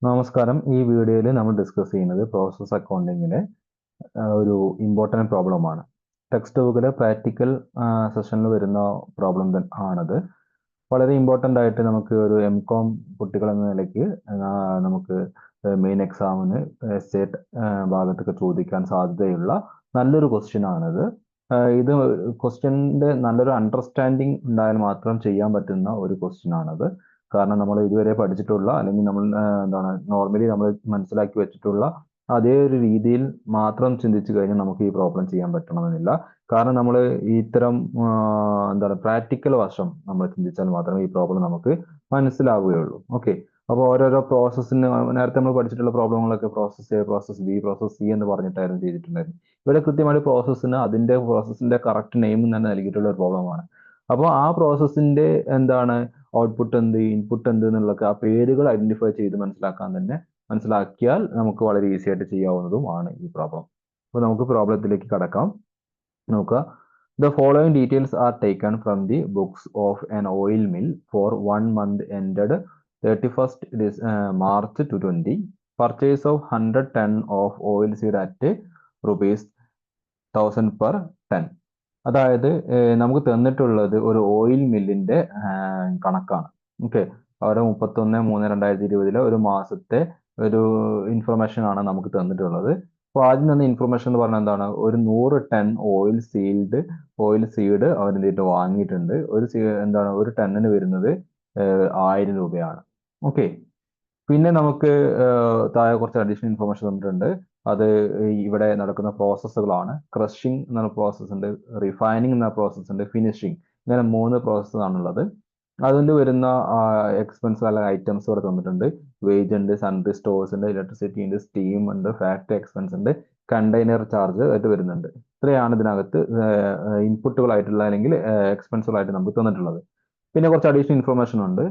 നമസ്കാരം. ഈ വീഡിയോയിൽ നമ്മൾ ഡിസ്കസ് ചെയ്യുന്നത് പ്രോസസ് അക്കൗണ്ടിങ്ങിലെ ഒരു ഇമ്പോർട്ടൻറ്റ് പ്രോബ്ലമാണ്. ടെക്സ്റ്റ് ബുക്കിലെ പ്രാക്ടിക്കൽ സെഷനിൽ വരുന്ന പ്രോബ്ലം ആണത്. വളരെ ഇമ്പോർട്ടൻ്റ് ആയിട്ട് നമുക്ക് ഒരു എം.കോം കുട്ടികൾ എന്ന നിലയ്ക്ക് നമുക്ക് മെയിൻ എക്സാമിന് സ്റ്റേറ്റ് ഭാഗത്തൊക്കെ ചോദിക്കാൻ സാധ്യതയുള്ള നല്ലൊരു ക്വസ്റ്റ്യൻ ആണിത്. ഇത് ക്വസ്റ്റ്യൻ്റെ നല്ലൊരു അണ്ടർസ്റ്റാൻഡിങ് ഉണ്ടായാൽ മാത്രം ചെയ്യാൻ പറ്റുന്ന ഒരു ക്വസ്റ്റ്യൻ ആണത്. കാരണം നമ്മൾ ഇതുവരെ പഠിച്ചിട്ടുള്ള അല്ലെങ്കിൽ നമ്മൾ നോർമലി നമ്മൾ മനസ്സിലാക്കി വെച്ചിട്ടുള്ള അതേ ഒരു രീതിയിൽ മാത്രം ചിന്തിച്ചു കഴിഞ്ഞാൽ നമുക്ക് ഈ പ്രോബ്ലം ചെയ്യാൻ പറ്റണമെന്നില്ല. കാരണം നമ്മൾ ഇത്തരം പ്രാക്ടിക്കൽ വശം നമ്മൾ ചിന്തിച്ചാൽ മാത്രമേ ഈ പ്രോബ്ലം നമുക്ക് മനസ്സിലാവുകയുള്ളൂ. ഓക്കെ, അപ്പോൾ ഓരോരോ പ്രോസസ്സിന് നേരത്തെ നമ്മൾ പഠിച്ചിട്ടുള്ള പ്രോബ്ലങ്ങളൊക്കെ process A, process B, process C എന്ന് പറഞ്ഞിട്ടായിരുന്നു ചെയ്തിട്ടുണ്ടായിരുന്നു. ഇവിടെ കൃത്യമായിട്ട് പ്രോസസ്സിന്റെ കറക്റ്റ് നെയിം തന്നെ നൽകിയിട്ടുള്ള ഒരു പ്രോബ്ലമാണ്. അപ്പോൾ ആ പ്രോസസ്സിന്റെ ഔട്ട്പുട്ട് എന്ത്, ഇൻപുട്ട് എന്ത് എന്നുള്ളതൊക്കെ ആ പേരുകൾ ഐഡന്റിഫൈ ചെയ്ത് മനസ്സിലാക്കിയാൽ നമുക്ക് വളരെ ഈസി ആയിട്ട് ചെയ്യാവുന്നതുമാണ് ഈ പ്രോബ്ലം. അപ്പോൾ നമുക്ക് പ്രോബ്ലത്തിലേക്ക് കടക്കാം. നോക്കുക. The following details are taken from the books of an oil mill for 1 month ended 31st March 2020. Purchase of 100 ton of oil seed at rupees 1000 per ton. അതായത് നമുക്ക് തന്നിട്ടുള്ളത് ഒരു ഓയിൽ മില്ലിന്റെ കണക്കാണ്. ഓക്കെ, അവിടെ 31/3/2020 ഒരു മാസത്തെ ഒരു ഇൻഫർമേഷൻ ആണ് നമുക്ക് തന്നിട്ടുള്ളത്. അപ്പോൾ ആദ്യം തന്നെ ഇൻഫർമേഷൻ എന്ന് പറഞ്ഞാൽ എന്താണ്, ഒരു 100 ടൺ ഓയിൽ സീഡ് അവർ എന്തിട്ട് വാങ്ങിയിട്ടുണ്ട്. ഒരു ടണ്ണിന് വരുന്നത് 1000 രൂപയാണ്. ഓക്കെ, പിന്നെ നമുക്ക് താഴെ കുറച്ച് അഡീഷണൽ ഇൻഫർമേഷൻ തന്നിട്ടുണ്ട്. അത് ഇവിടെ നടക്കുന്ന പ്രോസസ്സുകളാണ്. ക്രഷിംഗ് എന്ന പ്രോസസ്സ് ഉണ്ട്, റിഫൈനിങ് എന്ന പ്രോസസ്സ് ഉണ്ട്, ഫിനിഷിംഗ്, ഇങ്ങനെ 3 പ്രോസസ്സ് ആണുള്ളത്. അതിൽ വരുന്ന എക്സ്പെൻസ് അല്ലെങ്കിൽ ഐറ്റംസ് ഇവിടെ തന്നിട്ടുണ്ട്. വേജ് ഉണ്ട്, സൺഡ്രി സ്റ്റോഴ്സ് ഉണ്ട്, ഇലക്ട്രിസിറ്റി ഉണ്ട്, സ്റ്റീം ഉണ്ട്, ഫാക്ടറി എക്സ്പെൻസ് ഉണ്ട്, കണ്ടെയ്നർ ചാർജ് ആയിട്ട് വരുന്നുണ്ട്. ഇത്രയാണ് ഇതിനകത്ത് ഇൻപുട്ടുകളായിട്ടുള്ള അല്ലെങ്കിൽ എക്സ്പെൻസുകളായിട്ട് നമുക്ക് തന്നിട്ടുള്ളത്. പിന്നെ കുറച്ച് അഡീഷണൽ ഇൻഫർമേഷൻ ഉണ്ട്.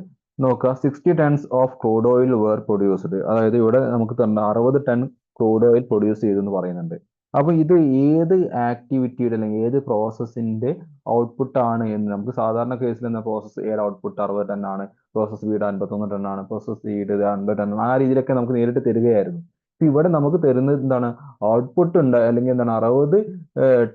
നോക്കുക, 60 tons of crude oil were produced. അതായത് ഇവിടെ നമുക്ക് തന്നെ 60 ടൺ ക്രൂഡ് ഓയിൽ പ്രൊഡ്യൂസ് ചെയ്തെന്ന് പറയുന്നുണ്ട്. അപ്പൊ ഇത് ഏത് ആക്ടിവിറ്റിയുടെ അല്ലെങ്കിൽ ഏത് പ്രോസസ്സിന്റെ ഔട്ട്പുട്ട് ആണ് എന്ന് നമുക്ക് സാധാരണ കേസിൽ എന്ന പ്രോസസ് എയുടെ ഔട്ട്പുട്ട് 60 ടൺ ആണ്, പ്രോസസ് ബിയുടെ 51 ടൺ ആണ്, പ്രോസസ് സിയുടെ 50 ടൺ ആണ്, ആ രീതിയിലൊക്കെ നമുക്ക് നേരിട്ട് തരികയായിരുന്നു. ഇപ്പൊ ഇവിടെ നമുക്ക് തരുന്നത് ഔട്ട്പുട്ട് ഉണ്ട്, അല്ലെങ്കിൽ 60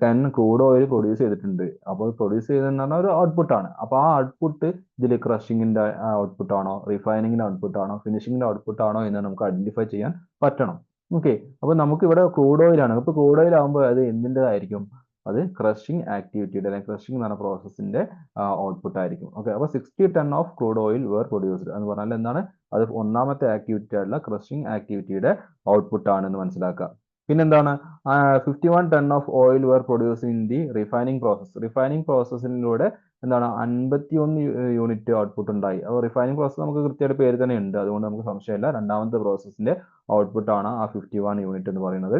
ടൺ ക്രൂഡ് ഓയിൽ പ്രൊഡ്യൂസ് ചെയ്തിട്ടുണ്ട്. അപ്പോൾ പ്രൊഡ്യൂസ് ചെയ്തെന്ന് പറഞ്ഞാൽ ഒരു ഔട്ട്പുട്ട് ആണ്. അപ്പൊ ആ ഔട്ട്പുട്ട് ഇതിൽ ക്രഷിങ്ങിന്റെ ഔട്ട്പുട്ട് ആണോ, റിഫൈനിങ്ങിന്റെ ഔട്ട്പുട്ട് ആണോ, ഫിനിഷിങ്ങിന്റെ ഔട്ട്പുട്ട് ആണോ എന്ന് നമുക്ക് ഐഡന്റിഫൈ ചെയ്യാൻ പറ്റണം. ഓക്കെ, അപ്പൊ നമുക്ക് ഇവിടെ ക്രൂഡ് ഓയിൽ ആണ്. ഇപ്പൊ ക്രൂഡ് ഓയിൽ ആകുമ്പോൾ അത് എന്തിൻ്റെതായിരിക്കും, അത് ക്രഷിംഗ് ആക്ടിവിറ്റിയുടെ അല്ലെങ്കിൽ ക്രഷിംഗ് എന്ന് പറഞ്ഞ പ്രോസസ്സിന്റെ ഔട്ട്പുട്ട് ആയിരിക്കും. ഓക്കെ, അപ്പൊ 60 ton of crude oil were produced എന്ന് പറഞ്ഞാൽ എന്താണ്, അത് ഒന്നാമത്തെ ആക്ടിവിറ്റി ആയിട്ടുള്ള ക്രഷിംഗ് ആക്ടിവിറ്റിയുടെ ഔട്ട്പുട്ട് ആണെന്ന് മനസ്സിലാക്കുക. പിന്നെന്താണ്, 51 ton of oil where produce in the refining process. Refining പ്രോസസ്സിലൂടെ 51 യൂണിറ്റ് ഔട്ട്പുട്ട് ഉണ്ടായി. അപ്പോൾ റിഫൈനിങ് പ്രോസസ് നമുക്ക് കൃത്യമായിട്ട് പേര് തന്നെ ഉണ്ട്, അതുകൊണ്ട് നമുക്ക് സംശയമില്ല. രണ്ടാമത്തെ പ്രോസസ്സിന്റെ ഔട്ട്പുട്ട് ആണ് ആ 51 യൂണിറ്റ് എന്ന് പറയുന്നത്.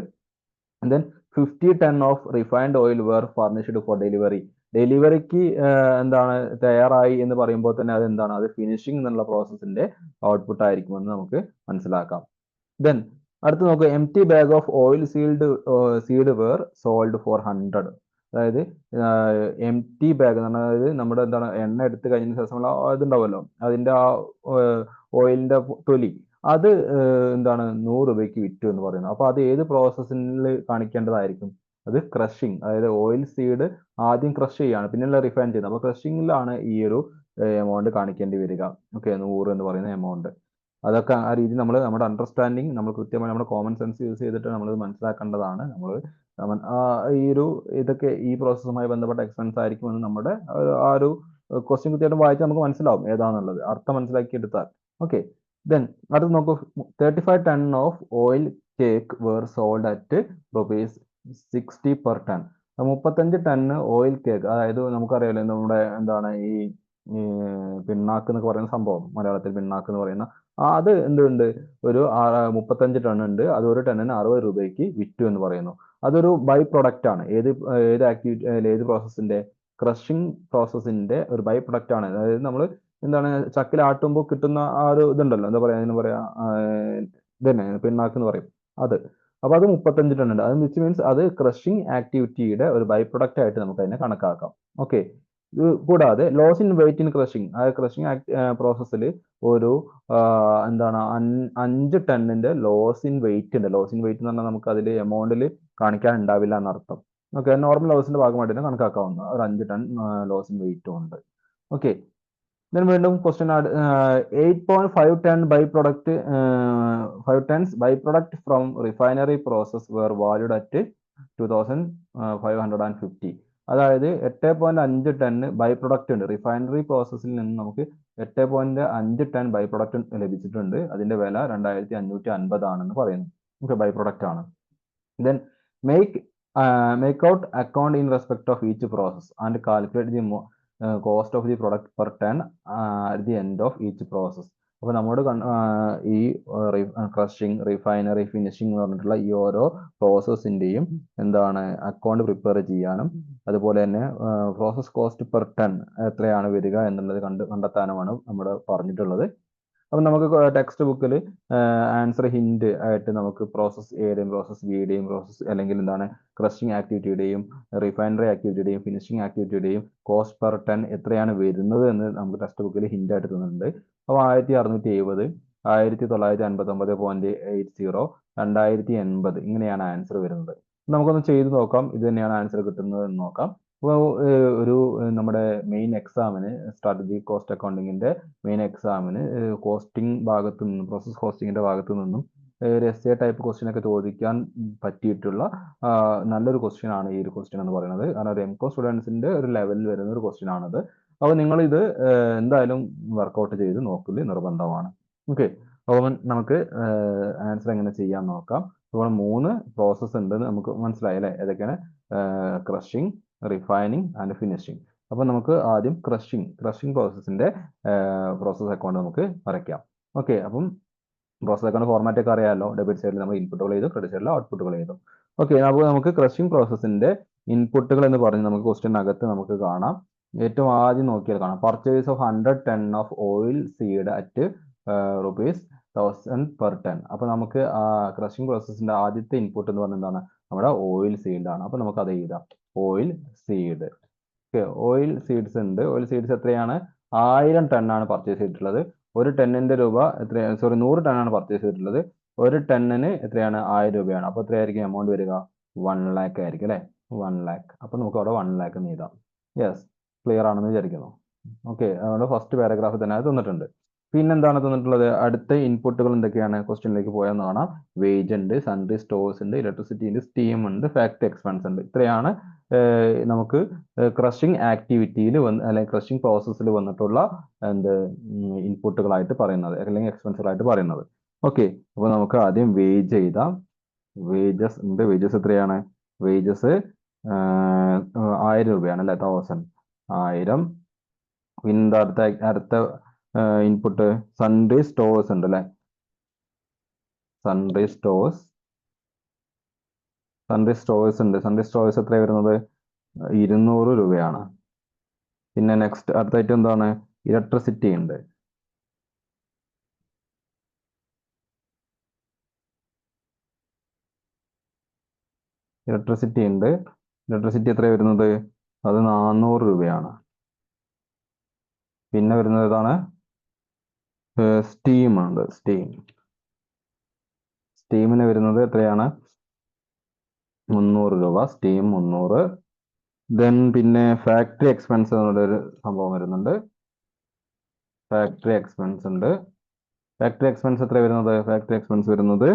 Then 50 ton of refined oil were furnished for delivery. ഡെലിവറിക്ക് തയ്യാറായി എന്ന് പറയുമ്പോൾ തന്നെ അത് ഫിനിഷിംഗ് എന്നുള്ള പ്രോസസ്സിന്റെ ഔട്ട്പുട്ട് ആയിരിക്കുമെന്ന് നമുക്ക് മനസ്സിലാക്കാം. ദെൻ അടുത്ത് നോക്കുക, M T bag of oil seed were sold for 100. അതായത് എം ടി ബാഗ് എന്ന് പറഞ്ഞാൽ, അതായത് നമ്മുടെ എണ്ണ എടുത്ത് കഴിഞ്ഞ ശേഷമുള്ള ഇതുണ്ടാവുമല്ലോ, അതിന്റെ ആ ഓയിലിന്റെ തൊലി, അത് 100 രൂപയ്ക്ക് വിറ്റു എന്ന് പറയുന്നത്. അപ്പൊ അത് ഏത് പ്രോസസ്സിൽ കാണിക്കേണ്ടതായിരിക്കും, അത് ക്രഷിംഗ്. അതായത് ഓയിൽ സീഡ് ആദ്യം ക്രഷ് ചെയ്യാണ്, പിന്നെയുള്ള റിഫൈൻ ചെയ്യുന്നത്. അപ്പൊ ക്രഷിംഗിലാണ് ഈ ഒരു എമൗണ്ട് കാണിക്കേണ്ടി വരിക. ഓക്കെ, 100 എന്ന് പറയുന്ന എമൗണ്ട്. അതൊക്കെ ആ രീതി നമ്മുടെ അണ്ടർസ്റ്റാൻഡിങ് നമ്മൾ കൃത്യമായി നമ്മുടെ കോമൺ സെൻസ് യൂസ് ചെയ്തിട്ട് നമ്മൾ മനസ്സിലാക്കേണ്ടതാണ്. ഇതൊക്കെ ഈ പ്രോസസ്സുമായി ബന്ധപ്പെട്ട എക്സ്പെൻസ് ആയിരിക്കുമെന്ന് നമ്മുടെ ആ ഒരു ക്വസ്റ്റ്യൻ കൃത്യമായിട്ട് വായിച്ചാൽ നമുക്ക് മനസ്സിലാവും ഏതാണെന്നുള്ളത്, അർത്ഥം മനസ്സിലാക്കിയെടുത്താൽ. ഓക്കെ, ദെൻ അടുത്ത് നോക്കൂ, 35 ton of oil cake were sold at rupees 60 per ton. 35 ton oil cake, അതായത് നമുക്കറിയാലോ നമ്മുടെ ഈ പിണ്ണാക്ക് എന്നൊക്കെ പറയുന്ന സംഭവം, മലയാളത്തിൽ പിണ്ണാക്ക് എന്ന് പറയുന്ന അത് എന്തുണ്ട്, ഒരു 35 ടൺ ഉണ്ട്. അത് ഒരു ടണ്ണിന് 60 രൂപയ്ക്ക് വിറ്റു എന്ന് പറയുന്നു. അതൊരു ബൈ പ്രൊഡക്റ്റ് ആണ്. ഏത് പ്രോസസ്സിന്റെ, ക്രഷിംഗ് പ്രോസസ്സിന്റെ ഒരു ബൈ പ്രൊഡക്റ്റ് ആണ്. അതായത് നമ്മൾ ചക്കിലാട്ടുമ്പോൾ കിട്ടുന്ന ആ ഒരു ഇതുണ്ടല്ലോ, അതിന് പറയാ ഇതന്നെ പിണ്ണാക്ക് എന്ന് പറയും അത്. അപ്പൊ അത് 35 ടൺ ഉണ്ട്. അത് വിച്ച് മീൻസ് അത് ക്രഷിംഗ് ആക്ടിവിറ്റിയുടെ ഒരു ബൈ പ്രൊഡക്റ്റ് ആയിട്ട് നമുക്ക് അതിനെ കണക്കാക്കാം. ഓക്കെ, ഇത് കൂടാതെ loss in weight in crushing, ആ ക്രഷിംഗ് പ്രോസസ്സിൽ ഒരു എന്താണ് 5 ടണ്ണിന്റെ ലോസ് ഇൻ വെയിറ്റ് ഉണ്ട്. ലോസ് ഇൻ വെയിറ്റ് എന്ന് പറഞ്ഞാൽ നമുക്ക് അതിൽ എമൗണ്ടിൽ കാണിക്കാൻ ഉണ്ടാവില്ല എന്നർത്ഥം. ഓക്കെ, നോർമൽ ലോസിന്റെ ഭാഗമായിട്ട് തന്നെ കണക്കാക്കാവുന്ന ഒരു 5 ടൺ ലോസ് ഇൻ വെയിറ്റും ഉണ്ട്. ഓക്കെ, then വീണ്ടും question 8.5 ton by product 5 tons by product from refinery process were valued at 2550. അതായത് 8.5 ടൺ ബൈ പ്രൊഡക്റ്റ് ഉണ്ട്. റിഫൈനറി പ്രോസസ്സിൽ നിന്ന് നമുക്ക് 8.5 ടൺ ബൈ പ്രൊഡക്റ്റ് ലഭിച്ചിട്ടുണ്ട്. അതിന്റെ വില 2550 ആണെന്ന് പറയുന്നു. ഓക്കെ, ബൈ പ്രൊഡക്റ്റ് ആണ്. Then make out account in respect of each process and calculate the cost of the product per ton at the end of each process. അപ്പോൾ നമ്മോട് ഈ ക്രഷിംഗ്, റിഫൈനറി, ഫിനിഷിംഗ് എന്ന് പറഞ്ഞിട്ടുള്ള ഈ ഓരോ പ്രോസസ്സിന്റെയും എന്താണ് അക്കൗണ്ട് പ്രിപ്പയർ ചെയ്യാനും അതുപോലെ തന്നെ പ്രോസസ് കോസ്റ്റ് പെർ ടൺ എത്രയാണ് വരിക എന്നുള്ളത് കണ്ടെത്താനുമാണ് നമ്മൾ പറഞ്ഞിട്ടുള്ളത്. അപ്പം നമുക്ക് ടെക്സ്റ്റ് ബുക്കിൽ ആൻസർ ഹിന്റ് ആയിട്ട് നമുക്ക് പ്രോസസ് എയുടെയും പ്രോസസ് ബിയുടെയും പ്രോസസ് അല്ലെങ്കിൽ എന്താണ് ക്രഷിംഗ് ആക്ടിവിറ്റിയുടെയും റിഫൈനറി ആക്ടിവിറ്റിയുടെയും ഫിനിഷിംഗ് ആക്ടിവിറ്റിയുടെയും കോസ്റ്റ് പെർ ടൺ എത്രയാണ് വരുന്നത് എന്ന് നമുക്ക് ടെക്സ്റ്റ് ബുക്കിൽ ഹിന്റ് ആയിട്ട് തന്നിട്ടുണ്ട്. അപ്പോൾ 1670, 1959.80, 2080 ഇങ്ങനെയാണ് ആൻസർ വരുന്നത്. നമുക്കൊന്ന് ചെയ്ത് നോക്കാം, ഇത് തന്നെയാണ് ആൻസർ കിട്ടുന്നത് എന്ന് നോക്കാം. അപ്പോൾ ഒരു നമ്മുടെ മെയിൻ എക്സാമിന് സ്ട്രാറ്റജിക് കോസ്റ്റ് അക്കൗണ്ടിങ്ങിന്റെ മെയിൻ എക്സാമിന് കോസ്റ്റിംഗ് ഭാഗത്തു നിന്നും പ്രോസസ് കോസ്റ്റിങ്ങിന്റെ ഭാഗത്തു നിന്നും ഒരു എസ്എ ടൈപ്പ് ക്വസ്റ്റ്യൻ ഒക്കെ ചോദിക്കാൻ പറ്റിയിട്ടുള്ള നല്ലൊരു ക്വസ്റ്റ്യൻ ആണ് ഈ ഒരു ക്വസ്റ്റ്യൻ എന്ന് പറയുന്നത്. കാരണം ഒരു എംകോ സ്റ്റുഡൻസിന്റെ ഒരു ലെവലിൽ വരുന്ന ഒരു ക്വസ്റ്റ്യൻ ആണത്. അപ്പോൾ നിങ്ങൾ ഇത് എന്തായാലും വർക്കൗട്ട് ചെയ്ത് നോക്കല് നിർബന്ധമാണ്. ഓക്കെ, അപ്പോൾ നമുക്ക് ആൻസർ എങ്ങനെ ചെയ്യാൻ നോക്കാം. അപ്പോൾ 3 പ്രോസസ്സ് ഉണ്ട് നമുക്ക് മനസ്സിലായി അല്ലേ? ഏതൊക്കെയാണ്? Crushing, refining and finishing. അപ്പോൾ നമുക്ക് ആദ്യം ക്രഷിംഗ് പ്രോസസ്സിന്റെ പ്രോസസ് അക്കൗണ്ട് നമുക്ക് വരയ്ക്കാം. ഓക്കെ, അപ്പം പ്രോസസ് അക്കൗണ്ട് ഫോർമാറ്റ് ഒക്കെ അറിയാമല്ലോ. ഡെബിറ്റ് സൈഡിൽ നമ്മൾ ഇൻപുട്ടുകൾ ചെയ്തു, ക്രെഡിറ്റ് സൈഡിൽ ഔട്ട്പുട്ടുകൾ ചെയ്തു. ഓക്കെ, അപ്പോൾ നമുക്ക് ക്രഷിംഗ് പ്രോസസ്സിന്റെ ഇൻപുട്ടുകൾ എന്ന് പറഞ്ഞ് നമുക്ക് ക്വസ്റ്റ്യനകത്ത് നമുക്ക് കാണാം. ഏറ്റവും ആദ്യം നോക്കിയാൽ കാണാം purchase of 100 ton of oil seed at ₹1000 per ton. അപ്പോൾ നമുക്ക് ക്രഷിംഗ് പ്രോസസ്സിന്റെ ആദ്യത്തെ ഇൻപുട്ട് എന്ന് പറഞ്ഞാൽ എന്താണ്? നമ്മുടെ ഓയിൽ സീഡ് ആണ്. അപ്പോൾ നമുക്ക് അത് എഴുതാം, oil seed. Okay, oil seeds ഉണ്ട്. ഓയിൽ സീഡ്സ് എത്രയാണ്? 1000 ടൺ ആണ് പർച്ചേസ് ചെയ്തിട്ടുള്ളത്. ഒരു ടണ്ണിന്റെ രൂപ എത്രയാണ്? സോറി, 100 ടൺ ആണ് പർച്ചേസ് ചെയ്തിട്ടുള്ളത്. ഒരു ടണ്ണിന് എത്രയാണ്? 1000 രൂപയാണ്. അപ്പോൾ എത്രയായിരിക്കും എമൗണ്ട് വരിക? 1 lakh ആയിരിക്കും അല്ലേ? 1 lakh. അപ്പോൾ നമുക്ക് അവിടെ 1 lakh എന്ന് എഴുതാം. യെസ്, ക്ലിയർ ആണെന്ന് വിചാരിക്കുന്നു. ഓക്കെ, അതുകൊണ്ട് ഫസ്റ്റ് പാരഗ്രാഫ് തന്നെ അത് തന്നിട്ടുണ്ട്. പിന്നെന്താണ് തന്നിട്ടുള്ളത്? അടുത്ത ഇൻപുട്ടുകൾ എന്തൊക്കെയാണ്? ക്വസ്റ്റ്യനിലേക്ക് പോയാൽ കാണാം, വേജ് ഉണ്ട്, സൺഡ്രി സ്റ്റോഴ്സ് ഉണ്ട്, ഇലക്ട്രിസിറ്റി ഉണ്ട്, സ്റ്റീം ഉണ്ട്, ഫാക്ടറി എക്സ്പെൻസ് ഉണ്ട്. ഇത്രയാണ് നമുക്ക് ക്രഷിംഗ് ആക്ടിവിറ്റിയിൽ അല്ലെങ്കിൽ ക്രഷിംഗ് പ്രോസസ്സിൽ വന്നിട്ടുള്ള ഇൻപുട്ടുകളായിട്ട് പറയുന്നത് അല്ലെങ്കിൽ എക്സ്പെൻസുകളായിട്ട് പറയുന്നത്. ഓക്കെ, അപ്പോൾ നമുക്ക് ആദ്യം വേജ് എഴുതാം. വേജസ് ഉണ്ട്. വേജസ് എത്രയാണ്? വേജസ് 1000 രൂപയാണ് അല്ലേ? 1000. പിന്നെ അടുത്ത ഇൻപുട്ട് സൺഡേ സ്റ്റോഴ്സ് ഉണ്ട് അല്ലേ? സൺഡേ സ്റ്റോഴ്സ് ഉണ്ട്. സൺഡേ സ്റ്റോഴ്സ് എത്ര വരുന്നത്? 200 രൂപയാണ്. പിന്നെ നെക്സ്റ്റ് അടുത്തായിട്ട് എന്താണ്? ഇലക്ട്രിസിറ്റി ഉണ്ട്. ഇലക്ട്രിസിറ്റി എത്ര വരുന്നത്? അത് 400 രൂപയാണ്. പിന്നെ വരുന്നത് ഏതാണ്? സ്റ്റീം ഉണ്ട്. സ്റ്റീമിന് വരുന്നത് എത്രയാണ്? 300 രൂപ. സ്റ്റീം 300. ദെൻ പിന്നെ ഫാക്ടറി എക്സ്പെൻസ് എന്നുള്ളൊരു സംഭവം വരുന്നുണ്ട്. ഫാക്ടറി എക്സ്പെൻസ് ഉണ്ട്. ഫാക്ടറി എക്സ്പെൻസ് എത്ര വരുന്നത്? ഫാക്ടറി എക്സ്പെൻസ് വരുന്നത്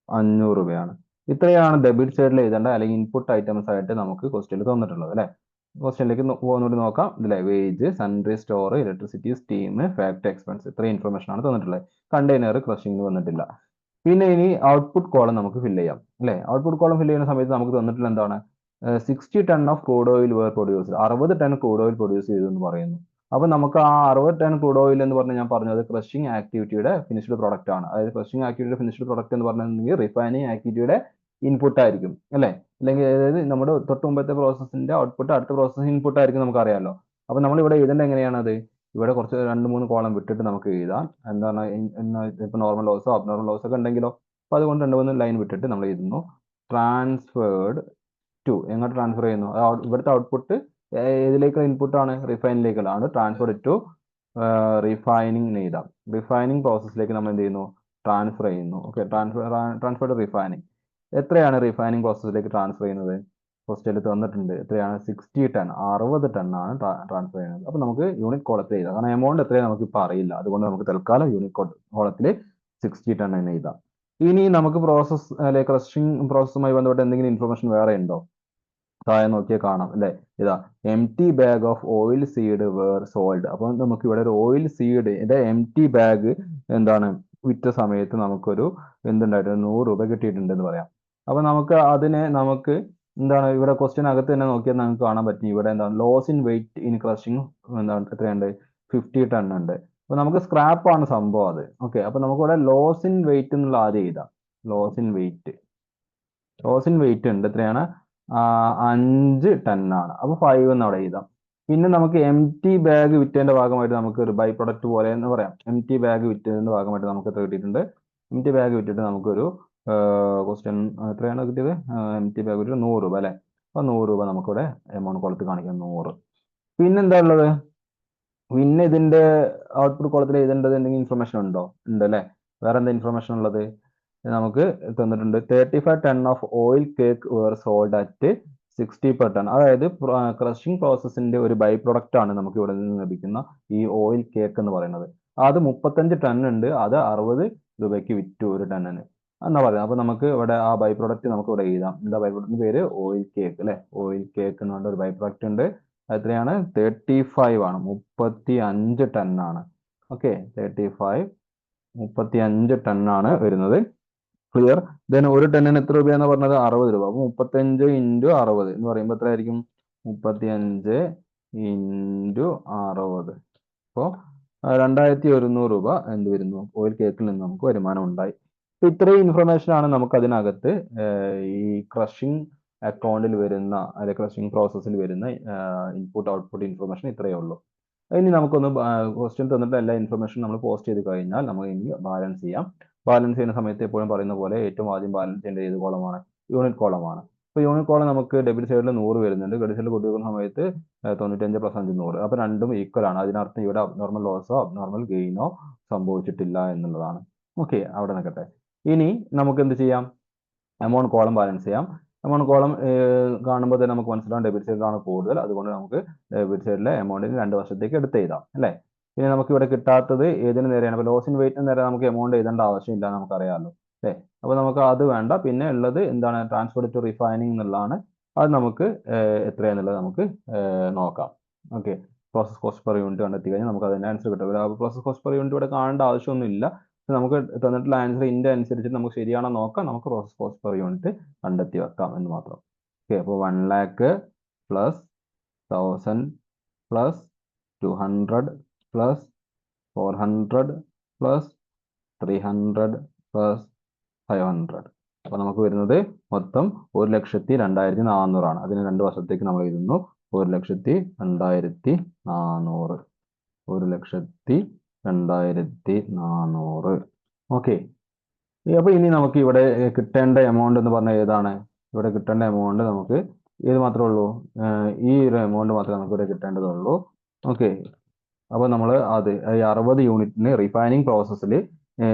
500 രൂപയാണ്. ഇത്രയാണ് ഡെബിറ്റ് സൈഡിൽ എഴുതേണ്ട അല്ലെങ്കിൽ ഇൻപുട്ട് ഐറ്റംസ് ആയിട്ട് നമുക്ക് ക്വസ്റ്റ്യനിൽ തന്നിട്ടുള്ളത് അല്ലേ? ക്വസ്റ്റ്യനിലേക്ക് ഒന്നുകൂടി നോക്കാം. ഇതിലെ wage, sundry store, electricity, steam, factory expense ഇത്രയും ഇൻഫർമേഷൻ ആണ് തന്നിട്ടുള്ളത്. കണ്ടെയ്നർ ക്രഷിംഗ് വന്നിട്ടില്ല. പിന്നെ ഇനി ഔട്ട്പുട്ട് കോളം നമുക്ക് ഫില്ല് ചെയ്യാം അല്ലേ? ഔട്ട്പുട്ട് കോളം ഫില്ല് ചെയ്യുന്ന സമയത്ത് നമുക്ക് തന്നിട്ടുള്ള എന്താണ്? 60 ton of crude oil where produce. 60 ton crude oil produce ചെയ്തു എന്ന് പറയുന്നു. അപ്പൊ നമുക്ക് ആ 60 ടൺ ക്രൂഡ് ഓയിൽ എന്ന് പറഞ്ഞാൽ ഞാൻ പറഞ്ഞത് ക്രഷിംഗ് ആക്ടിവിറ്റിയുടെ ഫിനിഷ്ഡ് പ്രോഡക്റ്റ് ആണ്. അതായത് ക്രഷിംഗ് ആക്ടിവിറ്റിയുടെ ഫിനിഷ്ഡ് പ്രോഡക്റ്റ് എന്ന് പറഞ്ഞിട്ടുണ്ടെങ്കിൽ റിഫൈനിങ് ആക്ടിവിറ്റിയുടെ ഇൻപുട്ട് ആയിരിക്കും അല്ലേ? അല്ലെങ്കിൽ അതായത് നമ്മുടെ തൊട്ട് മുമ്പത്തെ പ്രോസസ്സിന്റെ ഔട്ട്പുട്ട് അടുത്ത പ്രോസസ്സിന് ഇൻപുട്ട് ആയിരിക്കും, നമുക്ക് അറിയാമല്ലോ. അപ്പൊ നമ്മൾ ഇവിടെ എഴുതേണ്ട എങ്ങനെയാണത്? ഇവിടെ കുറച്ച് 2-3 കോളം വിട്ടിട്ട് നമുക്ക് എഴുതാം. എന്താണ് ഇപ്പൊ നോർമൽ ലോസോ അബ്നോർമൽ ലോസോ ഒക്കെ ഉണ്ടെങ്കിലോ? അപ്പൊ അതുകൊണ്ട് 2-3 ലൈൻ വിട്ടിട്ട് നമ്മൾ എഴുതുന്നു ട്രാൻസ്ഫേർഡ് ടു. എങ്ങോട്ട് ട്രാൻസ്ഫർ ചെയ്യുന്നു? ഇവിടുത്തെ ഔട്ട്പുട്ട് ഏതിലേക്കുള്ള ഇൻപുട്ടാണ്? റിഫൈനിലേക്കുള്ളതാണ്. ട്രാൻസ്ഫർ ടു റിഫൈനിങ് എഴുതാം. റിഫൈനിങ് പ്രോസസ്സിലേക്ക് നമ്മൾ എന്ത് ചെയ്യുന്നു? ട്രാൻസ്ഫർ ചെയ്യുന്നു. Okay, transfer to refining. എത്രയാണ് റിഫൈനിങ് പ്രോസസ്സിലേക്ക് ട്രാൻസ്ഫർ ചെയ്യുന്നത്? ക്വസ്റ്റ്യനിൽ തന്നിട്ടുണ്ട്. എത്രയാണ്? 60 ടൺ, 60 ടണ്ണാണ് ട്രാൻസ്ഫർ ചെയ്യുന്നത്. അപ്പോൾ നമുക്ക് യൂണിറ്റ് കോളത്തിൽ എഴുതാം. കാരണം എമൗണ്ട് എത്രയാണ് നമുക്ക് ഇപ്പോൾ അറിയില്ല. അതുകൊണ്ട് നമുക്ക് തൽക്കാലം യൂണിറ്റ് കോളത്തിൽ 60 ടൺ എന്ന് എഴുതാം. ഇനി നമുക്ക് പ്രോസസ് അല്ലെ ക്രഷിംഗ് പ്രോസസ്സുമായി ബന്ധപ്പെട്ട് എന്തെങ്കിലും ഇൻഫർമേഷൻ വേറെ ഉണ്ടോ? താഴെ നോക്കിയാൽ കാണാം അല്ലേ? ഇതാ empty bag of oil seed were sold. അപ്പോൾ നമുക്ക് ഇവിടെ ഒരു ഓയിൽ സീഡ് empty ബാഗ് എന്താണ് വിറ്റ സമയത്ത് നമുക്കൊരു എന്തുണ്ടായിട്ടുണ്ട്? 100 രൂപ കിട്ടിയിട്ടുണ്ടെന്ന് പറയാം. അപ്പൊ നമുക്ക് അതിനെ നമുക്ക് എന്താണ് ഇവിടെ ക്വസ്റ്റ്യൻ അകത്ത് തന്നെ നോക്കിയാൽ നമുക്ക് കാണാൻ പറ്റും. ഇവിടെ എന്താണ് loss in weight in crushing എന്താണ് എത്രയുണ്ട്? 50 ടൺ ഉണ്ട്. അപ്പൊ നമുക്ക് സ്ക്രാപ്പ് ആണ് സംഭവം അത്. ഓക്കെ, അപ്പൊ നമുക്ക് ഇവിടെ ലോസ് ഇൻ വെയിറ്റ് എന്നുള്ള ആദ്യം എഴുതാം. ലോസ് ഇൻ വെയിറ്റ് ഉണ്ട്. എത്രയാണ്? 5 ടൺ ആണ്. അപ്പൊ 5 എന്ന് അവിടെ എഴുതാം. പിന്നെ നമുക്ക് empty ബാഗ് വിറ്റതിന്റെ ഭാഗമായിട്ട് നമുക്ക് ഒരു ബൈ പ്രൊഡക്റ്റ് പോലെ എന്ന് പറയാം. empty ബാഗ് വിറ്റതിന്റെ ഭാഗമായിട്ട് നമുക്ക് എത്ര കിട്ടിയിട്ടുണ്ട്? empty ബാഗ് വിറ്റിട്ട് നമുക്കൊരു ക്വസ്റ്റ്യൻ എത്രയാണ് കിട്ടിയത്? empty ബാഗ് വിറ്റിട്ട് 100 രൂപ അല്ലെ? അപ്പൊ 100 രൂപ നമുക്കിവിടെ എമൗണ്ട് കോളത്തിൽ കാണിക്കാം, 100. പിന്നെന്താ ഉള്ളത്? പിന്നെ ഇതിന്റെ ഔട്ട്പുട്ട് കോളത്തിൽ എഴുതേണ്ടത് എന്തെങ്കിലും ഇൻഫർമേഷൻ ഉണ്ടോ? ഉണ്ട് അല്ലെ? വേറെ എന്താ ഇൻഫർമേഷൻ ഉള്ളത്? നമുക്ക് തന്നിട്ടുണ്ട് 35 ton of oil cake were sold at 60 per ton. അതായത് ക്രഷിംഗ് പ്രോസസ്സിന്റെ ഒരു ബൈ പ്രൊഡക്റ്റ് ആണ് നമുക്ക് ഇവിടെ നിന്ന് ലഭിക്കുന്ന ഈ ഓയിൽ കേക്ക് എന്ന് പറയുന്നത്. അത് 35 ടൺ ഉണ്ട്. അത് 60 രൂപയ്ക്ക് വിറ്റു ഒരു ടണ്ണിന് എന്നാ പറയുന്നത്. അപ്പൊ നമുക്ക് ഇവിടെ ആ ബൈ പ്രൊഡക്റ്റ് നമുക്ക് ഇവിടെ എഴുതാം. എന്താ ബൈ പ്രൊഡക്റ്റിന്റെ പേര്? ഓയിൽ കേക്ക് അല്ലെ? ഓയിൽ കേക്ക് എന്ന് പറഞ്ഞ ഒരു ബൈ പ്രൊഡക്റ്റ് ഉണ്ട്. എത്രയാണ്? 35 ആണ്, 35 ടൺ ആണ്. ഓക്കെ, 35 ടൺ ആണ് വരുന്നത്. ക്ലിയർ? ദെൻ ഒരു ടണ്ണിന് എത്ര രൂപയാണ് പറഞ്ഞത്? 60 രൂപ. അപ്പൊ 35 ഇൻറ്റു 60 എന്ന് പറയുമ്പോൾ എത്രയായിരിക്കും? 35 ഇൻറ്റു 60. അപ്പോൾ 2100 രൂപ എന്ത് വരുന്നു? ഓയിൽ കേക്കിൽ നിന്ന് നമുക്ക് വരുമാനം ഉണ്ടായി. അപ്പൊ ഇത്രയും ഇൻഫർമേഷൻ ആണ് നമുക്ക് അതിനകത്ത് ഈ ക്രഷിംഗ് അക്കൗണ്ടിൽ വരുന്ന അല്ലെ ക്രഷിംഗ് പ്രോസസ്സിൽ വരുന്ന ഇൻപുട്ട് ഔട്ട്പുട്ട് ഇൻഫർമേഷൻ ഇത്രയേ ഉള്ളൂ. ഇനി നമുക്കൊന്ന് ക്വസ്റ്റ്യൻ തന്നിട്ട് എല്ലാ ഇൻഫർമേഷൻ നമ്മൾ പോസ്റ്റ് ചെയ്ത് കഴിഞ്ഞാൽ നമുക്ക് ഇനി ബാലൻസ് ചെയ്യാം. ബാലൻസ് ചെയ്യുന്ന സമയത്ത് എപ്പോഴും പറയുന്ന പോലെ ഏറ്റവും ആദ്യം ബാലൻസ് ചെയ്യേണ്ട ഏത് കോളമാണ്? യൂണിറ്റ് കോളമാണ്. അപ്പോൾ യൂണിറ്റ് കോളം നമുക്ക് ഡെബിറ്റ് സൈഡിൽ 100 വരുന്നുണ്ട്. ക്രെഡിറ്റ് സൈഡിൽ കൊടുക്കുന്ന സമയത്ത് 95 പ്ലസ് 5 100. അപ്പോൾ രണ്ടും ഈക്വൽ ആണ്. അതിനർത്ഥം ഇവിടെ അബ്നോർമൽ ലോസോ അബ്നോർമൽ ഗെയിനോ സംഭവിച്ചിട്ടില്ല എന്നുള്ളതാണ്. ഓക്കെ, അവിടെ നിൽക്കട്ടെ. ഇനി നമുക്ക് എന്ത് ചെയ്യാം? എമൗണ്ട് കോളം ബാലൻസ് ചെയ്യാം. എമൗണ്ട് കോളം കാണുമ്പോൾ തന്നെ നമുക്ക് മനസ്സിലാവും ഡെബിറ്റ് സൈഡിലാണ് കൂടുതൽ. അതുകൊണ്ട് നമുക്ക് ഡെബിറ്റ് സൈഡിലെ എമൗണ്ടിന് 2 വർഷത്തേക്ക് എടുത്ത് എഴുതാം അല്ലേ? പിന്നെ നമുക്ക് ഇവിടെ കിട്ടാത്തത് ഏതിന് നേരെയാണ്? അപ്പോൾ ലോസ് ഇൻ വെയിറ്റിന് നേരെ നമുക്ക് എമൗണ്ട് എഴുതേണ്ട ആവശ്യമില്ല, നമുക്കറിയാമല്ലോ അല്ലേ? അപ്പോൾ നമുക്ക് അത് വേണ്ട. പിന്നെ ഉള്ളത് എന്താണ്? ട്രാൻസ്ഫർ ടു റിഫൈനിങ് എന്നുള്ളതാണ്. അത് നമുക്ക് എത്രയാണെന്നുള്ളത് നമുക്ക് നോക്കാം. Okay, process cost per unit കണ്ടെത്തി കഴിഞ്ഞാൽ നമുക്ക് അതിൻ്റെ ആൻസർ കിട്ടും. പ്രോസസ് കോസ്റ്റ് പെർ യൂണിറ്റ് ഇവിടെ കാണേണ്ട ആവശ്യമൊന്നുമില്ല. നമുക്ക് തന്നിട്ടുള്ള ആൻസർ ഇതിന്റെ അനുസരിച്ച് നമുക്ക് ശരിയാണോ നോക്കാം. നമുക്ക് പ്രോസസ് കോസ്റ്റ് പെർ യൂണിറ്റ് കണ്ടെത്തി വെക്കാം എന്ന് മാത്രം. ഓക്കെ, അപ്പോൾ 1 lakh plus 1000 plus 200 plus 400 plus 300 plus 500. അപ്പോൾ നമുക്ക് വരുന്നത് മൊത്തം 1,02,400 ആണ്. അതിന് 2 വർഷത്തേക്ക് നമ്മൾ എഴുതുന്നു 1,02,400. 1,02,400. ഓക്കെ, അപ്പൊ ഇനി നമുക്ക് ഇവിടെ കിട്ടേണ്ട എമൗണ്ട് എന്ന് പറഞ്ഞാൽ ഏതാണ്? ഇവിടെ കിട്ടേണ്ട എമൗണ്ട് നമുക്ക് ഏത് മാത്രമേ ഉള്ളൂ? ഈ ഒരു എമൗണ്ട് മാത്രമേ നമുക്ക് ഇവിടെ കിട്ടേണ്ടതുള്ളൂ. ഓക്കെ, അപ്പൊ നമ്മൾ അത് 60 യൂണിറ്റിന് റിഫൈനിങ് പ്രോസസ്സിൽ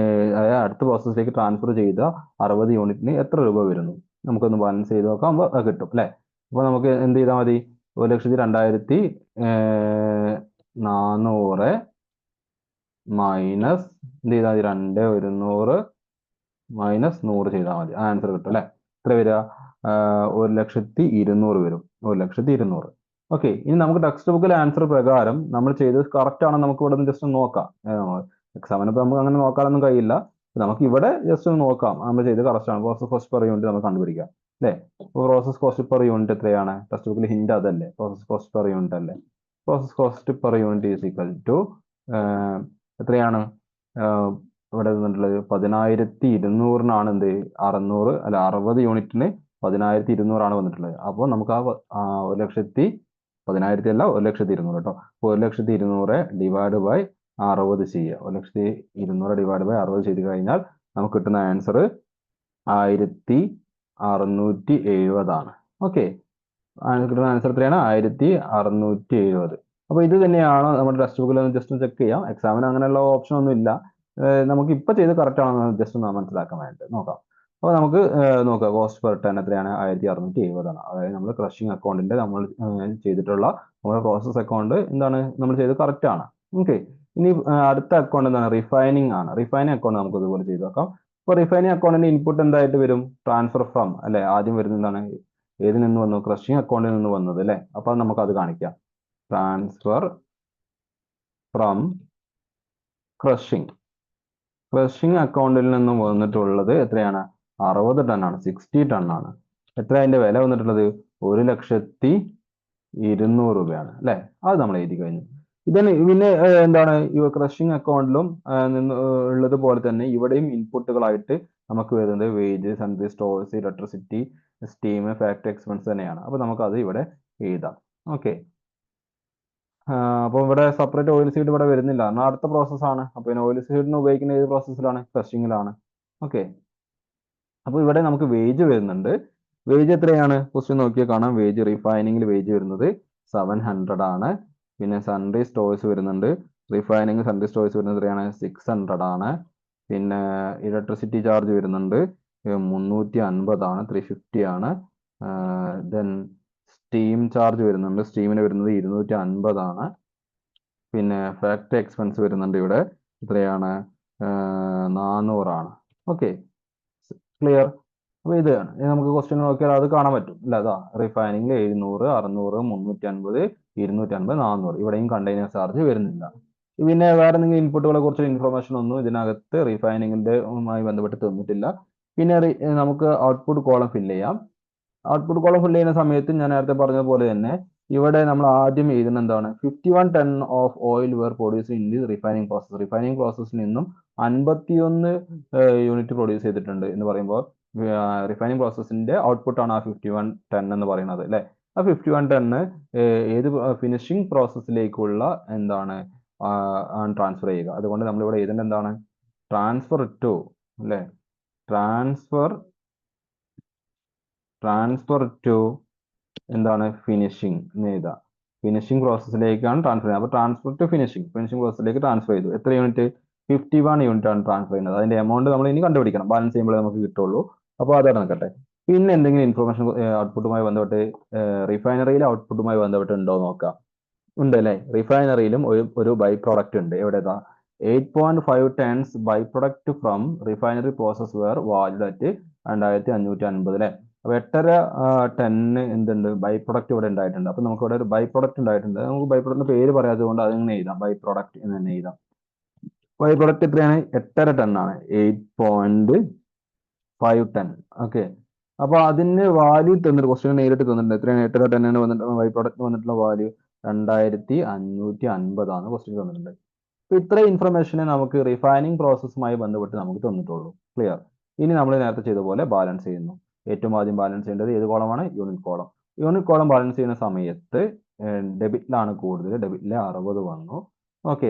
അടുത്ത പ്രോസസ്സിലേക്ക് ട്രാൻസ്ഫർ ചെയ്ത 60 യൂണിറ്റിന് എത്ര രൂപ വരുന്നു? നമുക്കൊന്ന് ബാലൻസ് ചെയ്ത് നോക്കാം. അത് കിട്ടും അല്ലേ? അപ്പോൾ നമുക്ക് എന്ത് ചെയ്താൽ മതി? 1,02,400 മൈനസ് എന്ത് ചെയ്താൽ മതി? 2,100 മൈനസ് 100 ചെയ്താൽ മതി. ആ ആൻസർ കിട്ടും അല്ലേ? എത്ര വരിക? 1,200,000 വരും. 1,200,000. ഓക്കെ, ഇനി നമുക്ക് ടെക്സ്റ്റ് ബുക്കിലെ ആൻസർ പ്രകാരം നമ്മൾ ചെയ്തത് കറക്റ്റ് ആണോ നമുക്ക് ഇവിടെ നിന്ന് ജസ്റ്റ് ഒന്ന് നോക്കാം. എക്സാമിനപ്പോൾ നമുക്ക് അങ്ങനെ നോക്കാനൊന്നും കഴിയില്ല. നമുക്ക് ഇവിടെ ജസ്റ്റ് ഒന്ന് നോക്കാം നമ്മൾ ചെയ്ത് കറക്റ്റ് ആണ്. പ്രോസസ് കോസ്റ്റ് പെർ യൂണിറ്റ് നമുക്ക് കണ്ടുപിടിക്കാം അല്ലേ? പ്രോസസ് കോസ്റ്റ് പെർ യൂണിറ്റ് എത്രയാണ്? ടെക്സ്റ്റ് ബുക്കിൽ ഹിന്റ് അതല്ലേ? പ്രോസസ് കോസ്റ്റ് പെർ യൂണിറ്റ് അല്ലേ? Process cost per unit is equal to എത്രയാണ് ഇവിടെ നിന്നിട്ടുള്ളത്? 10,200 എന്ത് 600 അല്ല 60 യൂണിറ്റിന് 10,200 ആണ് വന്നിട്ടുള്ളത്. അപ്പോൾ നമുക്ക് ആ 1,10,000 അല്ല 1,200 കേട്ടോ. അപ്പോൾ 1,200 ഡിവൈഡ് ബൈ 60 ചെയ്യുക. 1,200 ഡിവൈഡ് ബൈ 60 ചെയ്ത് കഴിഞ്ഞാൽ നമുക്ക് കിട്ടുന്ന ആൻസർ 1,670 ആണ്. ഓക്കെ, കിട്ടുന്ന ആൻസർ എത്രയാണ്? 1670. അപ്പോൾ ഇത് തന്നെയാണോ നമ്മുടെ ടെക്സ്റ്റ് ബുക്കിൽ ഒന്ന് ജസ്റ്റ് ചെക്ക് ചെയ്യാം. എക്സാമിന് അങ്ങനെയുള്ള ഓപ്ഷൻ ഒന്നും ഇല്ല. നമുക്ക് ഇപ്പൊ ചെയ്ത് കറക്റ്റ് ആണോ ജസ്റ്റ് ഒന്ന് മനസ്സിലാക്കാൻ വേണ്ടിയിട്ട് നോക്കാം. അപ്പോൾ നമുക്ക് നോക്കാം, കോസ്റ്റ് പെർ ടൺ എത്രയാണ്? 1670 ആണ്. അതായത് നമ്മൾ ക്രഷിംഗ് അക്കൗണ്ടിന്റെ നമ്മൾ ചെയ്തിട്ടുള്ള നമ്മുടെ പ്രോസസ് അക്കൗണ്ട് എന്താണ് നമ്മൾ ചെയ്ത് കറക്റ്റ് ആണ്. ഓക്കെ. ഇനി അടുത്ത അക്കൗണ്ട് എന്താണ്? റിഫൈനിങ് ആണ്. റിഫൈനിങ് അക്കൗണ്ട് നമുക്ക് ഇതുപോലെ ചെയ്ത് നോക്കാം. അപ്പോൾ റിഫൈനിങ് അക്കൗണ്ടിന്റെ ഇൻപുട്ട് എന്തായിട്ട് വരും? ട്രാൻസ്ഫർ ഫ്രം അല്ലെ? ആദ്യം വരുന്നത് എന്താണ്? ഏതിൽ നിന്ന് വന്നു? ക്രഷിംഗ് അക്കൗണ്ടിൽ നിന്ന് വന്നത് അല്ലെ? അപ്പൊ നമുക്ക് അത് കാണിക്കാം. Transfer from crushing. ക്രഷിംഗ് അക്കൗണ്ടിൽ നിന്നും വന്നിട്ടുള്ളത് എത്രയാണ്? 60 ടൺ ആണ്. 60 ടൺ ആണ്. എത്ര അതിന്റെ വില വന്നിട്ടുള്ളത്? 1,200,000 രൂപയാണ് അല്ലെ? അത് നമ്മൾ എഴുതി കഴിഞ്ഞു. ഇതിന് പിന്നെ എന്താണ് ഈ ക്രഷിംഗ് അക്കൗണ്ടിലും നിന്ന് ഉള്ളത് പോലെ തന്നെ ഇവിടെയും ഇൻപുട്ടുകളായിട്ട് നമുക്ക് വരുന്നത് wage, Sunday stores, electricity, steam, factory expense തന്നെയാണ്. അപ്പൊ നമുക്ക് അത് ഇവിടെ എഴുതാം. ഓക്കെ. അപ്പോൾ ഇവിടെ സെപ്പറേറ്റ് ഓയിൽ സീഡ് ഇവിടെ വരുന്നില്ല. എന്നാൽ അടുത്ത പ്രോസസ്സാണ്. അപ്പോൾ പിന്നെ ഓയിൽ സീഡിന് ഉപയോഗിക്കുന്ന ഏത് പ്രോസസ്സിലാണ്? ക്രഷിങ്ങിലാണ്. ഓക്കെ. അപ്പോൾ ഇവിടെ നമുക്ക് വേജ് വരുന്നുണ്ട്. വേജ് എത്രയാണ്? ക്വസ്റ്റ്യൻ നോക്കിയാൽ കാണാം. വേജ് റിഫൈനിങ്ങിൽ വേജ് വരുന്നത് 700 ആണ്. പിന്നെ സൺഡേ സ്റ്റോഴ്സ് വരുന്നുണ്ട്. റിഫൈനിങ് സൺഡേ സ്റ്റോഴ്സ് വരുന്നത് എത്രയാണ്? 600 ആണ്. പിന്നെ ഇലക്ട്രിസിറ്റി ചാർജ് വരുന്നുണ്ട് 350 ആണ്, 350 ആണ്. ദെൻ സ്റ്റീം ചാർജ് വരുന്നുണ്ട്. സ്റ്റീമിന് വരുന്നത് 250 ആണ്. പിന്നെ ഫാക്ടറി എക്സ്പെൻസ് വരുന്നുണ്ട് ഇവിടെ എത്രയാണ്? 400 ആണ്. Okay, clear. അപ്പൊ ഇതാണ് നമുക്ക് ക്വസ്റ്റ്യൻ നോക്കിയാൽ അത് കാണാൻ പറ്റും അല്ല? അതാ റിഫൈനിങ്ങിൽ 700, 600, 350, 250, 400. ഇവിടെയും കണ്ടെയ്നർ ചാർജ് വരുന്നില്ല. പിന്നെ വേറെ എന്തെങ്കിലും ഇൻപുട്ടുകളെ കുറിച്ചുള്ള ഇൻഫർമേഷൻ ഒന്നും ഇതിനകത്ത് റിഫൈനിങ്ങിന്റെ ബന്ധപ്പെട്ട് തന്നിട്ടില്ല. പിന്നെ നമുക്ക് ഔട്ട്പുട്ട് കോളം ഫില്ല് ചെയ്യാം. ഔട്ട്പുട്ട് കോളം ഫില്ല് ചെയ്യുന്ന സമയത്ത് ഞാൻ നേരത്തെ പറഞ്ഞതുപോലെ തന്നെ ഇവിടെ നമ്മൾ ആദ്യം എഴുതുന്ന എന്താണ്? 51 ton of oil were produce in the refining process. Refining പ്രോസസ്സിൽ നിന്നും 51 യൂണിറ്റ് പ്രൊഡ്യൂസ് ചെയ്തിട്ടുണ്ട് എന്ന് പറയുമ്പോൾ റിഫൈനിങ് പ്രോസസ്സിന്റെ ഔട്ട്പുട്ട് ആണ് ആ 51 ടൺ എന്ന് പറയുന്നത് അല്ലെ? ആ 51 ടണ്ണ് ഏത് ഫിനിഷിംഗ് പ്രോസസ്സിലേക്കുള്ള എന്താണ് ട്രാൻസ്ഫർ ചെയ്യുക. അതുകൊണ്ട് നമ്മൾ ഇവിടെ എഴുതേണ്ട എന്താണ്? ട്രാൻസ്ഫർ ടു അല്ലെ? ട്രാൻസ്ഫർ ടു എന്താണ്? ഫിനിഷിംഗ് എന്ന് എഴുതാം. ഫിനിഷിംഗ് പ്രോസസ്സിലേക്കാണ് ട്രാൻസ്ഫർ ചെയ്യുന്നത്. അപ്പോൾ ട്രാൻസ്ഫർ ടു ഫിനിഷിംഗ് പ്രോസസ്സിലേക്ക് ട്രാൻസ്ഫർ ചെയ്തു. എത്ര യൂണിറ്റ്? 51 യൂണിറ്റ് ആണ് ട്രാൻസ്ഫർ ചെയ്യുന്നത്. അതിന്റെ എമൗണ്ട് നമ്മൾ ഇനി കണ്ടുപിടിക്കണം. ബാലൻസ് ചെയ്യുമ്പോഴേ നമുക്ക് കിട്ടുള്ളൂ. അപ്പോൾ അതവിടെ നിൽക്കട്ടെ. പിന്നെ എന്തെങ്കിലും ഇൻഫർമേഷൻ ഔട്ട്പുട്ടുമായി ബന്ധപ്പെട്ട് റിഫൈനറിയിലെ ഔട്ട്പുട്ടുമായി ബന്ധപ്പെട്ട് ഉണ്ടോ നോക്കാം. ഉണ്ട് അല്ലേ? റിഫൈനറിയിലും ഒരു ബൈ പ്രോഡക്റ്റ് ഉണ്ട്. എവിടെതാ? 8.5 tons by product from refinery process were valued at 2550 അല്ലേ? അപ്പൊ 8.5 ടണ്ണ് എന്തുണ്ട്? ബൈ പ്രൊഡക്റ്റ് ഇവിടെ ഉണ്ടായിട്ടുണ്ട്. അപ്പൊ നമുക്ക് ഇവിടെ ഒരു ബൈ പ്രൊഡക്റ്റ് ഉണ്ടായിട്ടുണ്ട്. നമുക്ക് ബൈ പ്രൊഡക്റ്റിന്റെ പേര് പറയാത്തത് കൊണ്ട് അതിങ്ങനെ എഴുതാം. ബൈ പ്രൊഡക്റ്റ് എന്ന് തന്നെ എഴുതാം. ബൈ പ്രൊഡക്റ്റ് എത്രയാണ്? 8.5 ടണ്ണാണ്. 8.5 ടൺ. ഓക്കെ. അപ്പൊ അതിന് വാല്യൂ തന്നിട്ട് ക്വസ്റ്റ്യൻ നേരിട്ട് തന്നിട്ടുണ്ട്. എത്രയാണ്? 8.5 ടണ്ണിന് വന്നിട്ട് ബൈ പ്രൊഡക്റ്റ് വന്നിട്ടുള്ള വാല്യൂ 2550 ആണ് ക്വസ്റ്റ്യൻ തന്നിട്ടുണ്ട്. അപ്പൊ ഇത്ര ഇൻഫർമേഷനെ നമുക്ക് റിഫൈനിങ് പ്രോസസ്സുമായി ബന്ധപ്പെട്ട് നമുക്ക് തന്നിട്ടുള്ളൂ. ക്ലിയർ. ഇനി നമ്മൾ നേരത്തെ ചെയ്ത പോലെ ബാലൻസ് ചെയ്യുന്നു. ഏറ്റവും ആദ്യം ബാലൻസ് ചെയ്യേണ്ടത് ഏത് കോളമാണ്? Unit column. Unit column balance ചെയ്യുന്ന സമയത്ത് ഡെബിറ്റിലാണ് കൂടുതൽ. ഡെബിറ്റിൽ 60 വന്നു. ഓക്കെ.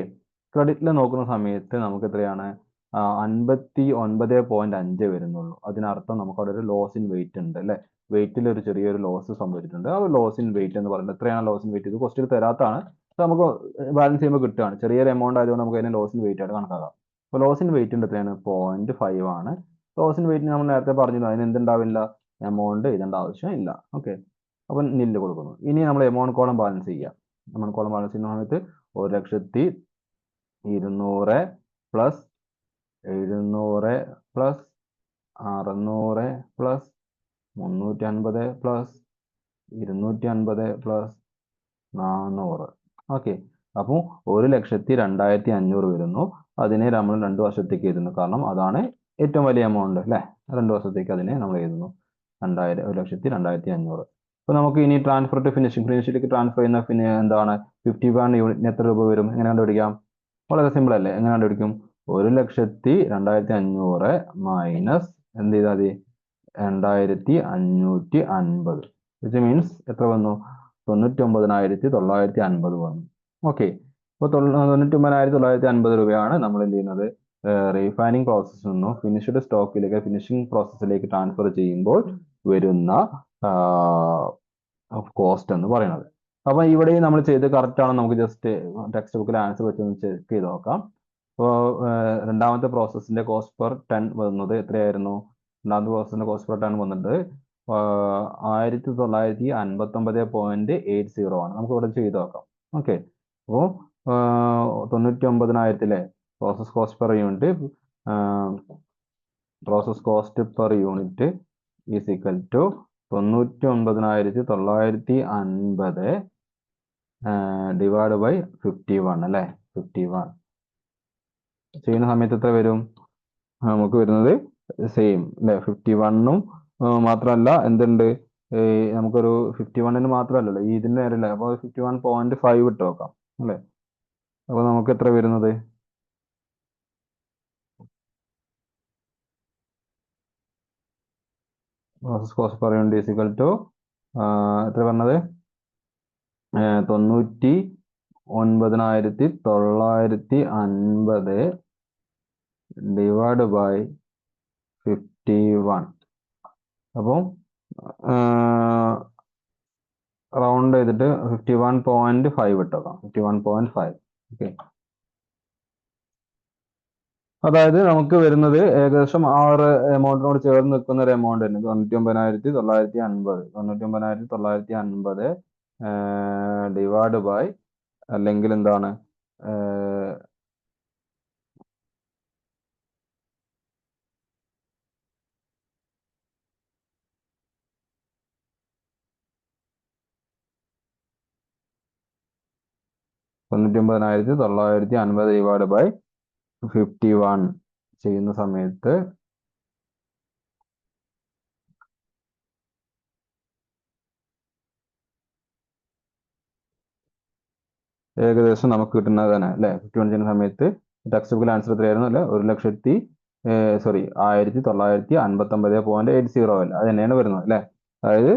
ക്രെഡിറ്റിൽ നോക്കുന്ന സമയത്ത് നമുക്ക് എത്രയാണ്? 59.5 വരുന്നുള്ളൂ. അതിനർത്ഥം നമുക്ക് അവിടെ ഒരു ലോസ് ഇൻ വെയിറ്റ് ഉണ്ട് അല്ലെ? വെയിറ്റിൽ ഒരു ചെറിയൊരു ലോസ് സംഭവിച്ചിട്ടുണ്ട്. ആ ലോസ് ഇൻ വെയിറ്റ് എന്ന് പറയുന്നത് എത്രയാണ്? ലോസ് ഇൻ വെയിറ്റ് ഇത് ക്വസ്റ്റ്യൻ തരാത്താണ്. നമുക്ക് ബാലൻസ് ചെയ്യുമ്പോൾ കിട്ടുകയാണ്. ചെറിയൊരു എമൗണ്ട് ആയതുകൊണ്ട് നമുക്ക് അതിനെ ലോസ് ഇൻ വെയിറ്റ് ആയിട്ട് കണക്കാക്കാം. അപ്പോൾ ലോസ് ഇൻ വെയിറ്റ് എത്രയാണ്? 0.5 ആണ്. ലോസ് ഇൻ വെയിറ്റ് നമ്മൾ നേരത്തെ പറഞ്ഞിരുന്നു. അതിന് എന്തുണ്ടാവില്ല? എമൗണ്ട് എഴുതേണ്ട ആവശ്യം ഇല്ല. ഓക്കെ. അപ്പം നില്ല് കൊടുക്കുന്നു. ഇനി നമ്മൾ എമൗണ്ട് കോളം ബാലൻസ് ചെയ്യാം. എമൗണ്ട് കോളം ബാലൻസ് ചെയ്യുന്ന സമയത്ത് 1,200,000 plus 700 plus 600 plus 350 plus 250 plus 400. Okay. അപ്പോൾ 1,02,500 വരുന്നു. അതിനെ നമ്മൾ 2 വർഷത്തേക്ക് എഴുതുന്നു. കാരണം അതാണ് ഏറ്റവും വലിയ എമൗണ്ട് അല്ലേ? 2 വർഷത്തേക്ക് അതിനെ നമ്മൾ എഴുതുന്നു. 1,02,500. അപ്പോൾ നമുക്ക് ഇനി ട്രാൻസ്ഫർ ടു ഫിനിഷിലേക്ക് ട്രാൻസ്ഫർ ചെയ്യുന്ന എന്താണ്? 51 യൂണിറ്റിന് എത്ര രൂപ വരും? എങ്ങനെ കണ്ടുപിടിക്കാം? വളരെ സിമ്പിൾ അല്ലേ? എങ്ങനെ കണ്ടുപിടിക്കും? 1,02,500 മൈനസ് എന്ത് ചെയ്താൽ മതി? 2,550 വിച്ച് മീൻസ് എത്ര വന്നു? 99,950 വന്നു. ഓക്കെ. അപ്പോൾ 99,950 രൂപയാണ് നമ്മൾ എന്ത് ചെയ്യുന്നത്? റീഫൈനിങ് പ്രോസസ്സിൽ നിന്നും ഫിനിഷ്ഡ് സ്റ്റോക്കിലേക്ക് ഫിനിഷിംഗ് പ്രോസസ്സിലേക്ക് ട്രാൻസ്ഫർ ചെയ്യുമ്പോൾ വരുന്ന ഓഫ് കോസ്റ്റ് എന്ന് പറയുന്നത്. അപ്പൊ ഇവിടെ നമ്മൾ ചെയ്ത് കറക്റ്റ് ആണ്, നമുക്ക് ജസ്റ്റ് ടെക്സ്റ്റ് ബുക്കിൽ ആൻസർ വെച്ച് ഒന്ന് ചെക്ക് ചെയ്ത് നോക്കാം. അപ്പോൾ രണ്ടാമത്തെ പ്രോസസ്സിന്റെ കോസ്റ്റ് പെർ ടൺ വന്നത് എത്രയായിരുന്നു? രണ്ടാമത്തെ പ്രോസസ്സിന്റെ കോസ്റ്റ് പെർ ടൺ വന്നിട്ട് 1959.80 ആണ്. നമുക്ക് ഇവിടെ ചെയ്ത് നോക്കാം. ഓക്കെ, അപ്പോൾ 99,000 process cost per unit, process cost per unit is equal to 99,950 divide by 51 അല്ലേ? 51 ചെയ്യുന്ന സമയത്ത് എത്ര വരും? നമുക്ക് വരുന്നത് സെയിം അല്ലെ? 51ഉം മാത്രമല്ല, എന്തുണ്ട്, നമുക്കൊരു 51ന് മാത്രമല്ലല്ലോ, ഇതിന് നേരല്ല. അപ്പോൾ 51.5 ഇട്ട് നോക്കാം അല്ലേ? അപ്പോൾ നമുക്ക് എത്ര വരുന്നത്? Process cost per unit is equal to എത്ര പറഞ്ഞത്? 99,950 ഡിവൈഡ് ബൈ 51. അപ്പോൾ റൗണ്ട് ചെയ്തിട്ട് 51.5 ഇട്ടേക്കാം. 51.5. ഓക്കെ, അതായത് നമുക്ക് വരുന്നത് ഏകദേശം ആ ഒരു എമൗണ്ടിനോട് ചേർന്ന് നിൽക്കുന്ന ഒരു എമൗണ്ട് തന്നെ, 99,950. 99,950 ഡിവൈഡ് ബൈ, അല്ലെങ്കിൽ എന്താണ്, 99,950 ഡിവൈഡ് ബൈ 51 ചെയ്യുന്ന സമയത്ത് ഏകദേശം നമുക്ക് കിട്ടുന്നത് തന്നെ അല്ലെ? 51 ചെയ്യുന്ന സമയത്ത് ടെക്സ്റ്റ് ബുക്കിൽ ആൻസർ എത്രയായിരുന്നു അല്ലെ? 1959.80 അല്ല, അത് തന്നെയാണ് വരുന്നത് അല്ലെ? അതായത്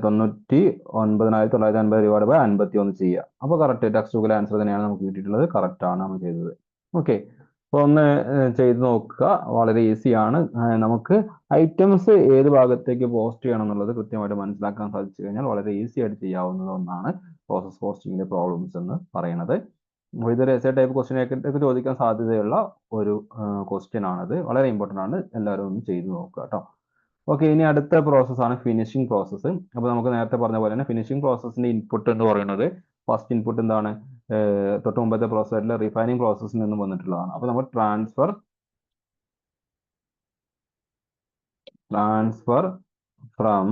99,950 ഡിവൈഡ് ബൈ 51 ചെയ്യുക. അപ്പോൾ കറക്റ്റ് ടെക്സ്റ്റ് ബുക്കിലെ ആൻസർ തന്നെയാണ് നമുക്ക് കിട്ടിയിട്ടുള്ളത്. കറക്റ്റ് ആണ് നമ്മൾ ചെയ്തത്. ഓക്കെ, അപ്പോൾ ഒന്ന് ചെയ്ത് നോക്കുക. വളരെ ഈസിയാണ്. നമുക്ക് ഐറ്റംസ് ഏത് ഭാഗത്തേക്ക് പോസ്റ്റ് ചെയ്യണം എന്നുള്ളത് കൃത്യമായിട്ട് മനസ്സിലാക്കാൻ സാധിച്ചു കഴിഞ്ഞാൽ വളരെ ഈസി ആയിട്ട് ചെയ്യാവുന്ന ഒന്നാണ് പ്രോസസ് കോസ്റ്റിംഗിന്റെ പ്രോബ്ലംസ് എന്ന് പറയുന്നത്. ഇതൊരു എസ്എ ടൈപ്പ് ക്വസ്റ്റ്യൻ ഒക്കെ ചോദിക്കാൻ സാധ്യതയുള്ള ഒരു ക്വസ്റ്റ്യൻ ആണത്. വളരെ ഇമ്പോർട്ടൻ്റ് ആണ്, എല്ലാവരും ഒന്ന് ചെയ്തു നോക്കുക കേട്ടോ. ഓക്കെ, ഇനി അടുത്ത പ്രോസസ്സാണ് ഫിനിഷിംഗ് പ്രോസസ്സ്. അപ്പോൾ നമുക്ക് നേരത്തെ പറഞ്ഞ പോലെ തന്നെ ഫിനിഷിംഗ് പ്രോസസ്സിന്റെ ഇൻപുട്ട് എന്ന് പറയുന്നത്, ഫസ്റ്റ് ഇൻപുട്ട് എന്താണ്? തൊട്ട് മുമ്പത്തെ പ്രോസസ്സിലെ റിഫൈനിങ് പ്രോസസ്സിൽ നിന്നും വന്നിട്ടുള്ളതാണ്. അപ്പോൾ നമ്മൾ ട്രാൻസ്ഫർ ഫ്രം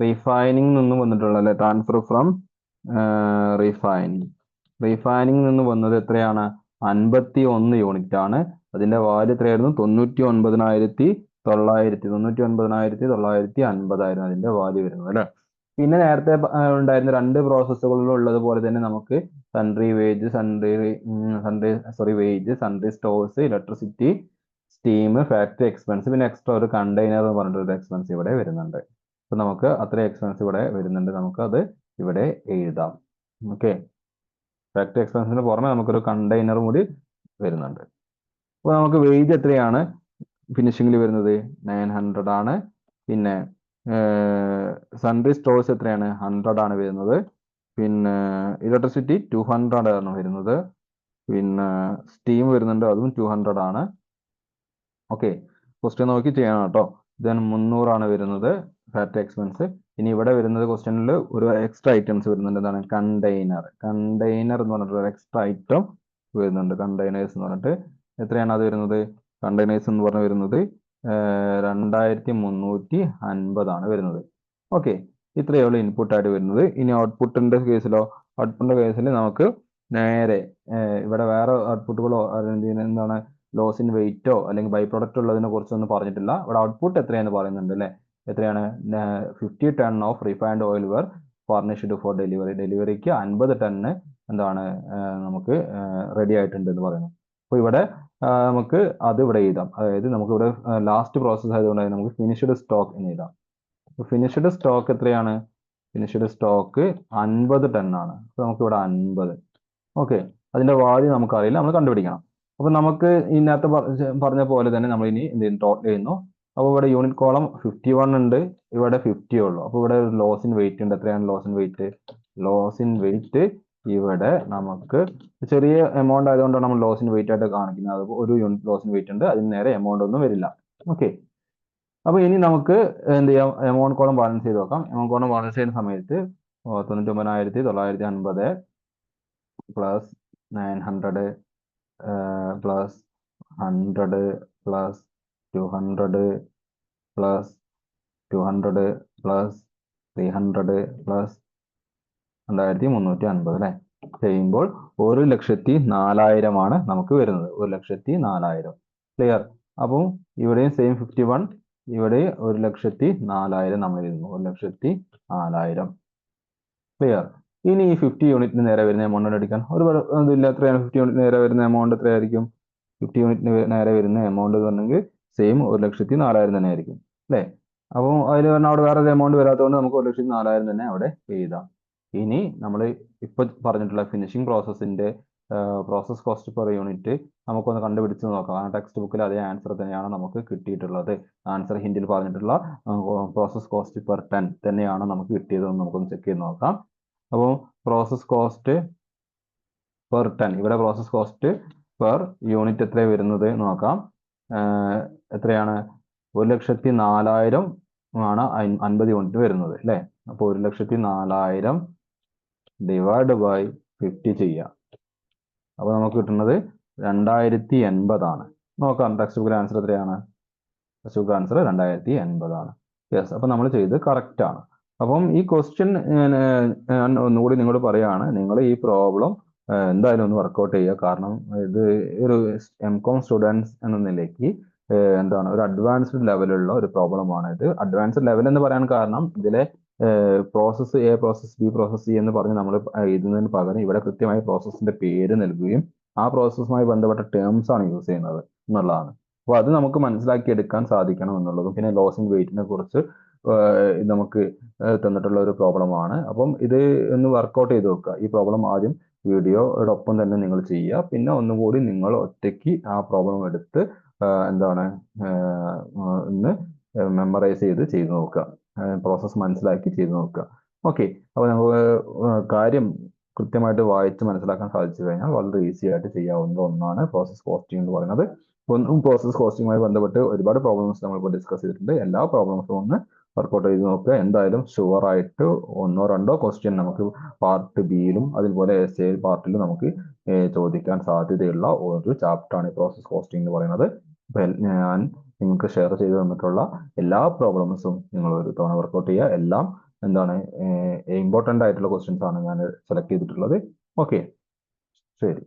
റിഫൈനിങ് നിന്നും വന്നിട്ടുള്ള അല്ലെ? ട്രാൻസ്ഫർ ഫ്രം റിഫൈനിങ് നിന്ന് വന്നത് എത്രയാണ്? 51 യൂണിറ്റ് ആണ്. അതിന്റെ വാല്യൂ എത്രയായിരുന്നു? 99,950 ആയിരുന്നു അതിന്റെ വാല്യൂ വരുന്നത് അല്ലെ? പിന്നെ നേരത്തെ ഉണ്ടായിരുന്ന രണ്ട് പ്രോസസ്സുകളിലും ഉള്ളതുപോലെ തന്നെ നമുക്ക് sundry wage, sundry stores, electricity, steam, factory expense, പിന്നെ എക്സ്ട്രാ ഒരു കണ്ടെയ്നർ എന്ന് പറഞ്ഞിട്ടൊരു എക്സ്പെൻസ് ഇവിടെ വരുന്നുണ്ട്. അപ്പൊ നമുക്ക് അത്ര എക്സ്പെൻസ് ഇവിടെ വരുന്നുണ്ട്, നമുക്ക് അത് ഇവിടെ എഴുതാം. ഓക്കെ, ഫാക്ടറി എക്സ്പെൻസിന് പുറമെ നമുക്കൊരു കണ്ടെയ്നറും കൂടി വരുന്നുണ്ട്. അപ്പോൾ നമുക്ക് വേജ് എത്രയാണ് ഫിനിഷിംഗിൽ വരുന്നത്? 900 ആണ്. പിന്നെ സൺട്രി സ്റ്റോഴ്സ് എത്രയാണ്? 100 ആണ് വരുന്നത്. പിന്നെ ഇലക്ട്രിസിറ്റി 200 ആണ് വരുന്നത്. പിന്നെ സ്റ്റീം വരുന്നുണ്ട്, അതും 200 ആണ്. ഓക്കെ, ക്വസ്റ്റ്യൻ നോക്കി ചെയ്യണം കേട്ടോ. ദെൻ 300 ആണ് വരുന്നത് ഫാക്ടറി എക്സ്പെൻസ്. ഇനി ഇവിടെ വരുന്നത് ക്വസ്റ്റ്യനിൽ ഒരു എക്സ്ട്രാ ഐറ്റംസ് വരുന്നുണ്ട്. എന്താണ്? കണ്ടെയ്നർ എന്ന് പറഞ്ഞിട്ട് ഒരു എക്സ്ട്രാ ഐറ്റം വരുന്നുണ്ട്. കണ്ടെയ്നേഴ്സ് എന്ന് പറഞ്ഞിട്ട് എത്രയാണ് അത് വരുന്നത്? കണ്ടെയ്നേഴ്സ് എന്ന് പറഞ്ഞ് വരുന്നത് 2,350 ആണ് വരുന്നത്. ഓക്കെ, ഇത്രയേ ഉള്ളൂ ഇൻപുട്ട് ആയിട്ട് വരുന്നത്. ഇനി ഔട്ട്പുട്ടിന്റെ കേസിലോ? ഔട്ട്പുട്ടിന്റെ കേസിൽ നമുക്ക് നേരെ ഇവിടെ വേറെ ഔട്ട്പുട്ടുകളോ എന്താണ് ലോസ് ഇൻ വെയിറ്റോ അല്ലെങ്കിൽ ബൈ പ്രൊഡക്റ്റ് ഉള്ളതിനെ കുറിച്ചൊന്നും പറഞ്ഞിട്ടില്ല. ഇവിടെ ഔട്ട്പുട്ട് എത്രയാണെന്ന് പറയുന്നുണ്ട് അല്ലേ? എത്രയാണ്? 50 ton of refined oil were furnished for delivery. ഡെലിവറിക്ക് 50 ടണ്ണ് എന്താണ് നമുക്ക് റെഡി ആയിട്ടുണ്ട് എന്ന് പറയുന്നു. അപ്പോൾ ഇവിടെ നമുക്ക് അത് ഇവിടെ എഴുതാം. അതായത് നമുക്ക് ഇവിടെ ലാസ്റ്റ് പ്രോസസ് ആയതുകൊണ്ട് നമുക്ക് ഫിനിഷ്ഡ് സ്റ്റോക്ക് എന്ന് എഴുതാം. ഫിനിഷ്ഡ് സ്റ്റോക്ക് എത്രയാണ്? ഫിനിഷ്ഡ് സ്റ്റോക്ക് 50 ടൺ ആണ്. അപ്പോൾ നമുക്ക് ഇവിടെ 50. ഓക്കെ, അതിന്റെ വാല്യൂ നമുക്കറിയില്ല, നമ്മൾ കണ്ടുപിടിക്കണം. അപ്പൊ നമുക്ക് ഇതിനകത്ത് പറഞ്ഞ പോലെ തന്നെ നമ്മൾ ഇനി എന്ത് ചെയ്യുന്നു? ടോട്ടൽ ചെയ്യുന്നു. അപ്പോൾ ഇവിടെ യൂണിറ്റ് കോളം 51 ഉണ്ട്, ഇവിടെ 50 ഉള്ളൂ. അപ്പോൾ ഇവിടെ ലോസ് ഇൻ വെയിറ്റ് ഉണ്ട്. എത്രയാണ് loss in weight? Loss in weight ഇവിടെ നമുക്ക് ചെറിയ എമൗണ്ട് ആയതുകൊണ്ടാണ് നമ്മൾ ലോസ് ഇൻ വെയിറ്റ് ആയിട്ട് കാണിക്കുന്നത്. അത് ഒരു യൂണിറ്റ് ലോസ് ഇൻ വെയിറ്റ് ഉണ്ട്, അതിന് നേരെ എമൗണ്ട് ഒന്നും വരില്ല. ഓക്കെ, അപ്പോൾ ഇനി നമുക്ക് എന്ത് ചെയ്യാം, എമൗണ്ട് കോളം ബാലൻസ് ചെയ്ത് നോക്കാം. എമൗണ്ട് കോളം ബാലൻസ് ചെയ്യുന്ന സമയത്ത് 99,950 plus 900 plus 100 plus 200 plus 200 plus 300 plus 2350 അല്ലേ ചെയ്യുമ്പോൾ 1,04,000 ആണ് നമുക്ക് വരുന്നത്. 1,04,000. ക്ലിയർ? അപ്പോൾ ഇവിടെയും സെയിം 51, ഇവിടെ 1,04,000 നമ്മൾ എഴുതുന്നു. 1,04,000. ക്ലിയർ? ഇനി ഈ 50 യൂണിറ്റിന് നേരെ വരുന്ന എമൗണ്ട് അടിക്കാൻ ഒരു ഇതില്ല. എത്രയാണ് 50 യൂണിറ്റിന് നേരെ വരുന്ന എമൗണ്ട്? എത്രയായിരിക്കും? 50 യൂണിറ്റിന് നേരെ വരുന്ന എമൗണ്ട് എന്ന് പറഞ്ഞെങ്കിൽ സെയിം 1,04,000 തന്നെ ആയിരിക്കും അല്ലേ? അപ്പോൾ അതിൽ പറഞ്ഞാൽ അവിടെ വേറെ എമൗണ്ട് വരാത്തതുകൊണ്ട് നമുക്ക് 1,04,000 തന്നെ അവിടെ എഴുതാം. ഇനി നമ്മൾ ഇപ്പോൾ പറഞ്ഞിട്ടുള്ള ഫിനിഷിംഗ് പ്രോസസ്സിന്റെ പ്രോസസ് കോസ്റ്റ് പെർ യൂണിറ്റ് നമുക്കൊന്ന് കണ്ടുപിടിച്ച് നോക്കാം. കാരണം ടെക്സ്റ്റ് ബുക്കിൽ അതേ ആൻസർ തന്നെയാണ് നമുക്ക് കിട്ടിയിട്ടുള്ളത്. ആൻസർ ഹിന്റിൽ പറഞ്ഞിട്ടുള്ള പ്രോസസ് കോസ്റ്റ് പെർ ടൺ തന്നെയാണ് നമുക്ക് കിട്ടിയതെന്ന് നമുക്കൊന്ന് ചെക്ക് ചെയ്ത് നോക്കാം. അപ്പോൾ പ്രോസസ് കോസ്റ്റ് പെർ ടൺ, ഇവിടെ പ്രോസസ് കോസ്റ്റ് പെർ യൂണിറ്റ് എത്രയാണ് വരുന്നത് നോക്കാം. എത്രയാണ്? 1,04,000 ആണ് 50 യൂണിറ്റ് വരുന്നത് അല്ലേ? അപ്പോൾ 1,04,000 ഡിവൈഡ് ബൈ 50 ചെയ്യാം. അപ്പോൾ നമുക്ക് കിട്ടുന്നത് 2,080 ആണ്. നോക്കാം ടെക്സ്റ്റ് ബുക്കിൽ ആൻസർ എത്രയാണ്? ടെക്സ്റ്റ് ബുക്ക് ആൻസർ 2,080 ആണ്. യെസ്, അപ്പോൾ നമ്മൾ ചെയ്ത് കറക്റ്റ് ആണ്. അപ്പം ഈ ക്വസ്റ്റ്യൻ ഞാൻ ഒന്നുകൂടി നിങ്ങളോട് പറയുകയാണ്, നിങ്ങൾ ഈ പ്രോബ്ലം എന്തായാലും ഒന്ന് വർക്കൗട്ട് ചെയ്യുക. കാരണം ഇത് ഒരു M.Com സ്റ്റുഡൻസ് എന്ന നിലയ്ക്ക് എന്താണ് ഒരു അഡ്വാൻസ്ഡ് ലെവലുള്ള ഒരു പ്രോബ്ലമാണ് ഇത്. അഡ്വാൻസ്ഡ് ലെവൽ എന്ന് പറയാൻ കാരണം ഇതിലെ process A, process B, process C എന്ന് പറഞ്ഞ് നമ്മൾ എഴുതുന്നതിന് പകരം ഇവിടെ കൃത്യമായി പ്രോസസ്സിന്റെ പേര് നൽകുകയും ആ പ്രോസസ്സുമായി ബന്ധപ്പെട്ട ടേംസ് ആണ് യൂസ് ചെയ്യുന്നത് എന്നുള്ളതാണ്. അപ്പോൾ അത് നമുക്ക് മനസ്സിലാക്കി എടുക്കാൻ സാധിക്കണം എന്നുള്ളതും പിന്നെ ലോസ് ഇൻ വെയിറ്റിനെ കുറിച്ച് നമുക്ക് തന്നിട്ടുള്ള ഒരു പ്രോബ്ലമാണ്. അപ്പം ഇത് ഒന്ന് വർക്കൗട്ട് ചെയ്ത് നോക്കുക. ഈ പ്രോബ്ലം ആദ്യം വീഡിയോയോടൊപ്പം തന്നെ നിങ്ങൾ ചെയ്യുക. പിന്നെ ഒന്നുകൂടി നിങ്ങൾ ഒറ്റയ്ക്ക് ആ പ്രോബ്ലം എടുത്ത് എന്താണ് ഒന്ന് മെമ്മറൈസ് ചെയ്ത് നോക്കുക. പ്രോസസ്സ് മനസ്സിലാക്കി ചെയ്ത് നോക്കുക. ഓക്കെ, അപ്പോൾ നമുക്ക് കാര്യം കൃത്യമായിട്ട് വായിച്ച് മനസ്സിലാക്കാൻ സാധിച്ചു കഴിഞ്ഞാൽ വളരെ ഈസി ആയിട്ട് ചെയ്യാവുന്ന ഒന്നാണ് പ്രോസസ് കോസ്റ്റിംഗ് എന്ന് പറയുന്നത്. പ്രോസസ് കോസ്റ്റിംഗുമായി ബന്ധപ്പെട്ട് ഒരുപാട് പ്രോബ്ലംസ് നമ്മളിപ്പോൾ ഡിസ്കസ് ചെയ്തിട്ടുണ്ട്. എല്ലാ പ്രോബ്ലംസും ഒന്ന് വർക്കൗട്ട് ചെയ്ത് നോക്കുക. എന്തായാലും ഷുവർ ആയിട്ട് 1-2 ക്വസ്റ്റ്യൻ നമുക്ക് പാർട്ട് ബിയിലും അതുപോലെ എസ്എ പാർട്ടിലും നമുക്ക് ചോദിക്കാൻ സാധ്യതയുള്ള ഒരു ചാപ്റ്ററാണ് പ്രോസസ് കോസ്റ്റിംഗ് എന്ന് പറയുന്നത്. ഞാൻ നിങ്ങൾക്ക് ഷെയർ ചെയ്ത് തന്നിട്ടുള്ള എല്ലാ പ്രോബ്ലംസും നിങ്ങൾ ഒരു തവണ വർക്കൗട്ട് ചെയ്യുക. എല്ലാം എന്താണ് ഇമ്പോർട്ടൻ്റ് ആയിട്ടുള്ള ക്വസ്റ്റ്യൻസ് ആണ് ഞാൻ സെലക്ട് ചെയ്തിട്ടുള്ളത്. ഓക്കെ, ശരി.